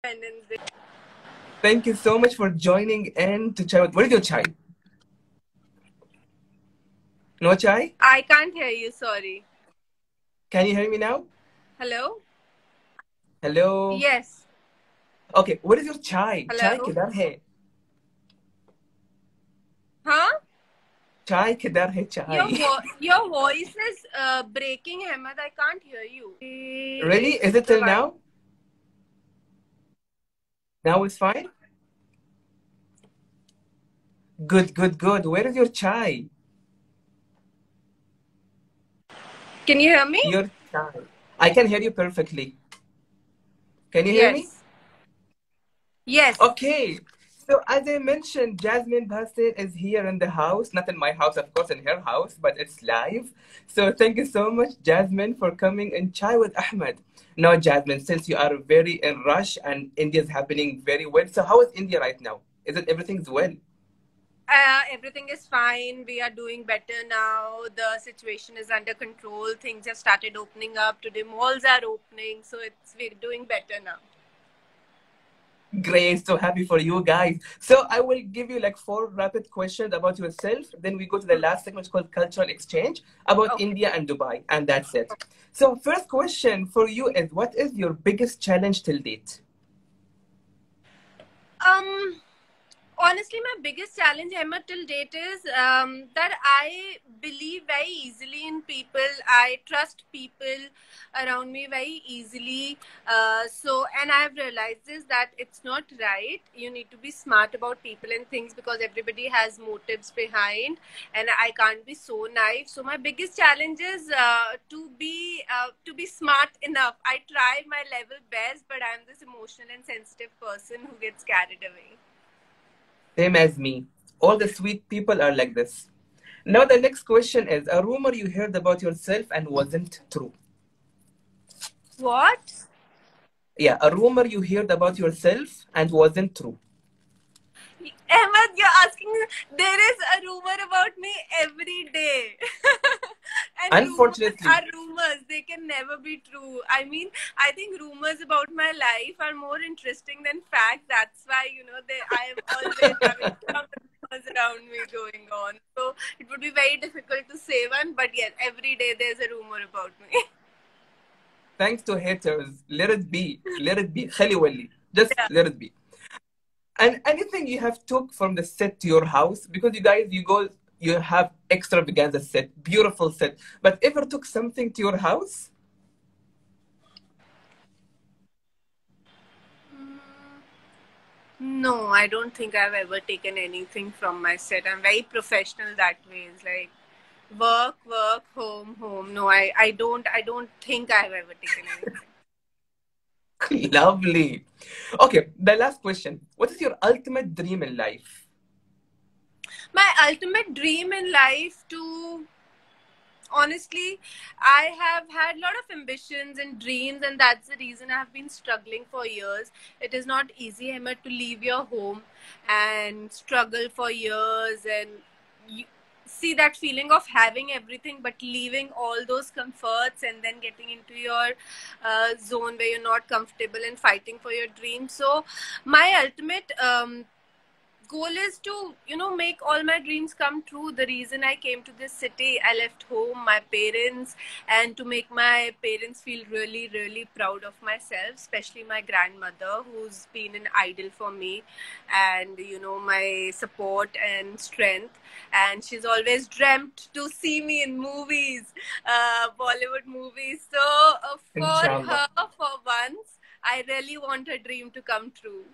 Independence Day. Thank you so much for joining in to Chai. What is your chai? No chai? I can't hear you, sorry. Can you hear me now? Hello? Hello? Yes. Okay, what is your chai? Chai Hello? kidhar hai? Huh? Chai kidhar hai chai? Your voice is breaking, Ahmed. I can't hear you. Really? Is it till now? Now it's fine? Good, good, good. Where is your chai? Can you hear me? Your chai. I can hear you perfectly. Can you hear me? Yes. Yes. Okay. So as I mentioned, Jasmine Bassett is here in the house, not in my house, of course, in her house, but it's live. So thank you so much, Jasmine, for coming in Chai with Ahmed. Now, Jasmine, since you are very in rush and India is happening very well, so how is India right now? Is it everything's well? Everything is fine. We are doing better now. The situation is under control. Things have started opening up. Today, malls are opening. So we're doing better now. Great, so happy for you guys. So I will give you like 4 rapid questions about yourself. Then we go to the last segment called cultural exchange about India and Dubai, and that's it. So first question for you is, what is your biggest challenge till date? Honestly, my biggest challenge, Emma, till date is that I believe very easily in people. I trust people around me very easily. And I've realized this, that it's not right. You need to be smart about people and things because everybody has motives behind, and I can't be so naive. So my biggest challenge is to be smart enough. I try my level best, but I'm this emotional and sensitive person who gets carried away. Same as me. All the sweet people are like this. Now the next question is, a rumor you heard about yourself and wasn't true. What? Yeah, a rumor you heard about yourself and wasn't true. Ahmed, you're asking, there is a rumor about me every day. And Unfortunately. rumors are rumors. They can never be true. I mean, I think rumors about my life are more interesting than facts. That's why, I am always having some rumors around me going on. So it would be very difficult to say one. But yes, every day there's a rumor about me. Thanks to haters. Let it be. Let it be. خلي ولي. Just let it be. And anything you have took from the set to your house, because you guys, you have extravaganza set, beautiful set, but ever took something to your house? No, I don't think I've ever taken anything from my set. I'm very professional that way. It's like work, home. No, I don't think I've ever taken anything. Lovely. Okay, the last question. What is your ultimate dream in life? My ultimate dream in life honestly, I have had a lot of ambitions and dreams, and that's the reason I have been struggling for years. It is not easy, Emma, to leave your home and struggle for years and see that feeling of having everything but leaving all those comforts and then getting into your zone where you're not comfortable and fighting for your dreams. So my ultimate goal is to make all my dreams come true. The reason I came to this city, I left home, my parents, and to make my parents feel really, really proud of myself, especially my grandmother, who's been an idol for me, and my support and strength. And she's always dreamt to see me in movies, Bollywood movies. So for her, for once, I really want her dream to come true.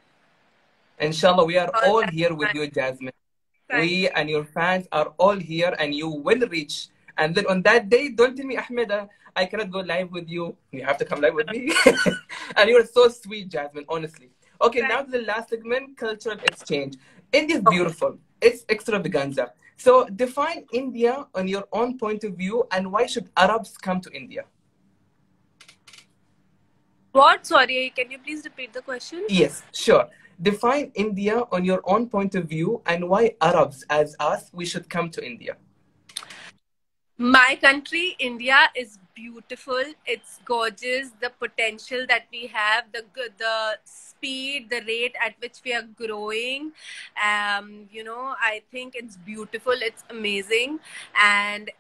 Inshallah, we are all here with you, Jasmine. We and your fans are all here, and you will reach. And then on that day, don't tell me, Ahmed, I cannot go live with you. You have to come live with me. And you're so sweet, Jasmine, honestly. Okay, now to the last segment, cultural exchange. India is beautiful. It's extravaganza. So define India on your own point of view, and why should Arabs come to India? What? Sorry, can you please repeat the question? Yes, sure. Define India on your own point of view and why Arabs, as us, we should come to India. My country, India, is beautiful. It's gorgeous. The potential that we have, the speed, the rate at which we are growing. I think it's beautiful. It's amazing, and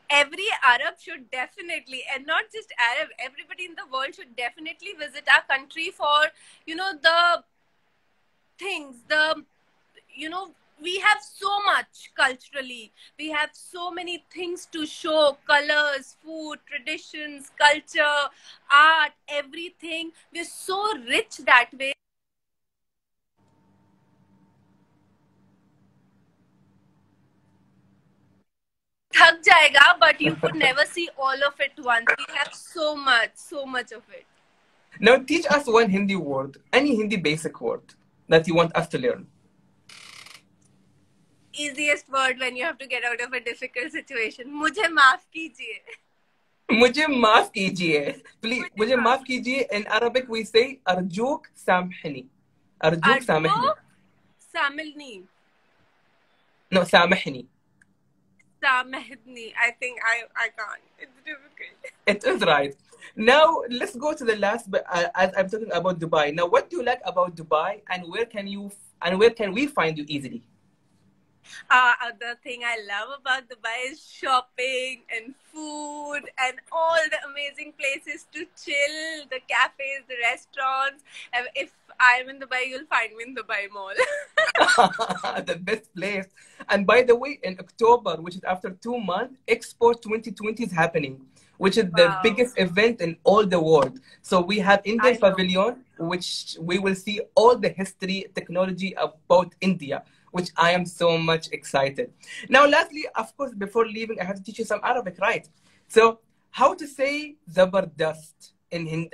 every Arab should definitely, and not just Arab, everybody in the world should definitely visit our country for, the things, we have so much culturally. We have so many things to show: colors, food, traditions, culture, art, everything. We're so rich that way. Thak jayega, but you could never see all of it once. We have so much of it. Now teach us one Hindi word, any Hindi basic word that you want us to learn. Easiest word when you have to get out of a difficult situation. मुझे माफ कीजिए. मुझे माफ कीजिए. Please, मुझे माफ कीजिए. In Arabic we say arjuk samhni. Arjuk samhni. Samilni. No, samhni. Samahni. I think I can't. It's difficult. It is right. Now let's go to the last. As I'm talking about Dubai. Now, what do you like about Dubai, and where can we find you easily? The thing I love about Dubai is shopping and food and all the amazing places to chill, the cafes, the restaurants. If I'm in Dubai, you'll find me in Dubai Mall. The best place. And by the way, in October, which is after 2 months, Expo 2020 is happening, which is the biggest event in all the world. So we have Indian Pavilion, which we will see all the history, technology about India, which I am so much excited. Now, lastly, of course, before leaving, I have to teach you some Arabic, right? So, how to say Zabardast in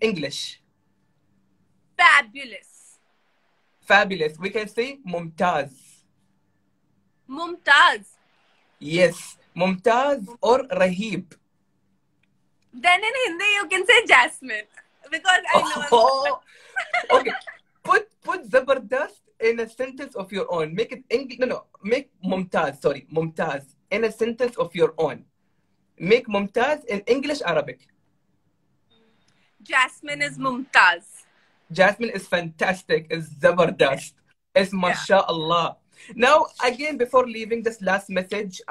English? Fabulous. Fabulous. We can say Mumtaz. Mumtaz. Yes, Mumtaz or Rahib. Then in Hindi, you can say Jasmine. Because I know. Okay. Put Zabardast in a sentence of your own. Make it English. No. Make Mumtaz. Sorry, Mumtaz in a sentence of your own. Make Mumtaz in English, Arabic. Jasmine is Mumtaz. Jasmine is fantastic. Is Zabardast. Is MashaAllah. Now, again, before leaving, this last message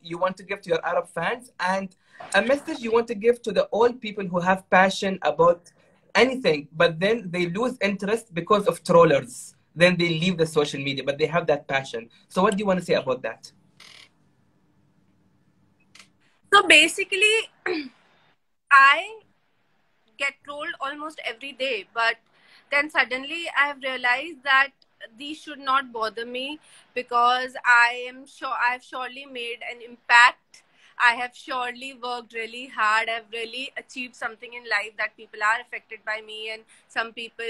you want to give to your Arab fans, and a message you want to give to the all people who have passion about anything, but then they lose interest because of trollers. Then they leave the social media, but they have that passion. So what do you want to say about that? So basically, I get trolled almost every day, but then suddenly I have realized that these should not bother me, because I am sure I've surely made an impact. I have surely worked really hard. I've really achieved something in life that people are affected by me, and some people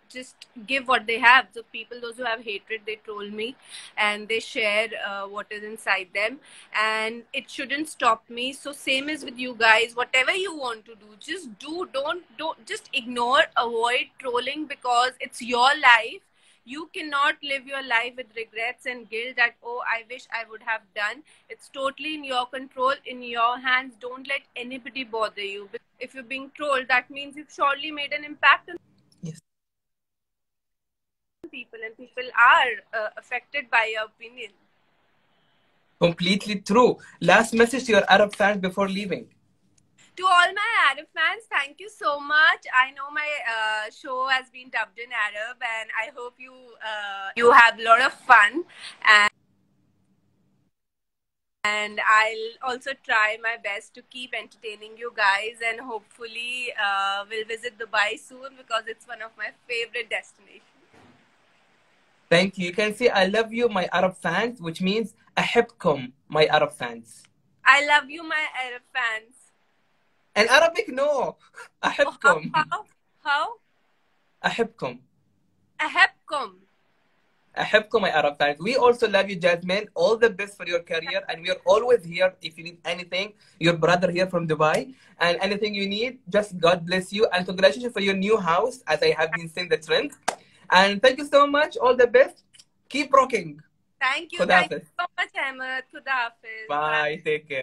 just give what they have. So people, those who have hatred, they troll me and they share what is inside them, and it shouldn't stop me. So same is with you guys. Whatever you want to do, just do. Don't just ignore, avoid trolling, because it's your life. You cannot live your life with regrets and guilt that, oh, I wish I would have done. It's totally in your control, in your hands. Don't let anybody bother you. If you're being trolled, that means you've surely made an impact on people, and people are affected by your opinion. Completely true. Last message to your Arab fans before leaving. To all my Arab fans, thank you so much. I know my show has been dubbed in Arab, and I hope you have a lot of fun. And I'll also try my best to keep entertaining you guys, and hopefully we'll visit Dubai soon, because it's one of my favorite destinations. Thank you. You can say I love you, my Arab fans, which means أحبكم, my Arab fans. I love you, my Arab fans. And Arabic, no. أحبكم. How? أحبكم. أحبكم. أحبكم, my Arab fans. We also love you, Jasmine. All the best for your career. And we are always here if you need anything. Your brother here from Dubai. And anything you need, just God bless you. And congratulations for your new house, as I have been saying the trend. And thank you so much. All the best. Keep rocking. Thank you. Thank you so much, Ahmed. Khuda Hafiz. Bye. Take care.